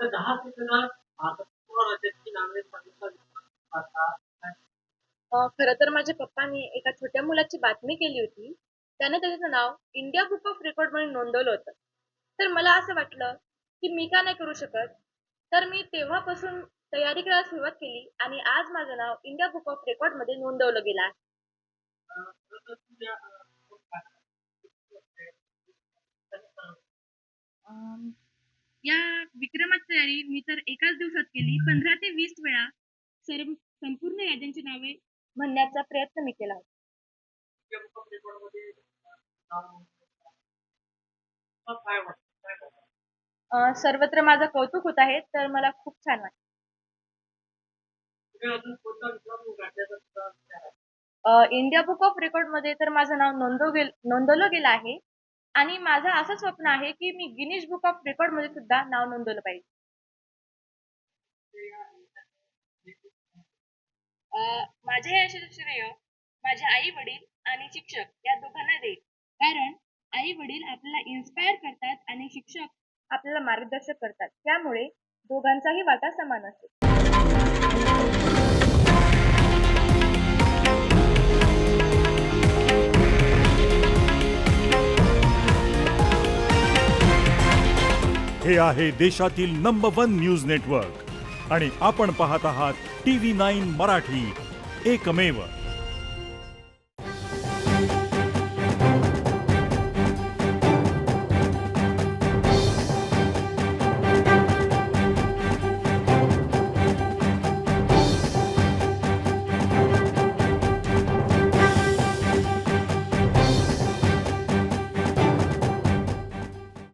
आता 10 सेकंदात आता पूर्ण राज्याची नावे सांगितली. खरं तर माझ्या पप्पांनी एका छोट्या मुलाची बातमी केली होती. त्याने त्याचं नाव इंडिया बुक ऑफ रेकॉर्ड म्हणून नोंदवलं होतं. तर मला असं वाटलं, की मी का नाही करू शकत? तर मी तेव्हापासून तयारी करायला सुरुवात केली आणि आज माझं नाव इंडिया बुक ऑफ रेकॉर्डमध्ये नोंदवलं गेलं आहे. अं, या विक्रमाची तयारी मी तर एकाच दिवसात केली. 15 ते 20 वेळा संपूर्ण राज्यांची नावे म्हणण्याचा प्रयत्न मी केला होता. सर्वत्र माझं कौतुक होत आहे, तर मला खूप छान वाटतं. इंडिया बुक ऑफ रेकॉर्डमध्ये तर माझं नाव नोंदवलं गेलं आहे आणि माझं असं स्वप्न आहे, की मी गिनीज बुक ऑफ रेकॉर्डमध्ये सुद्धा नाव नोंदवलं पाहिजे. माझ्या या यशाचं श्रेय माझे आई-वडील आणि शिक्षक या दोघांना देईल. कारण आई-वडील आपल्याला इन्स्पायर करतात आणि शिक्षक आपल्याला मार्गदर्शक करतात. त्यामुळे दोघांचाही वाटा समान असेल. हे आहे देशातील नंबर 1 न्यूज नेटवर्क आणि आपण पाहत आहात TV9 मराठी, एकमेव.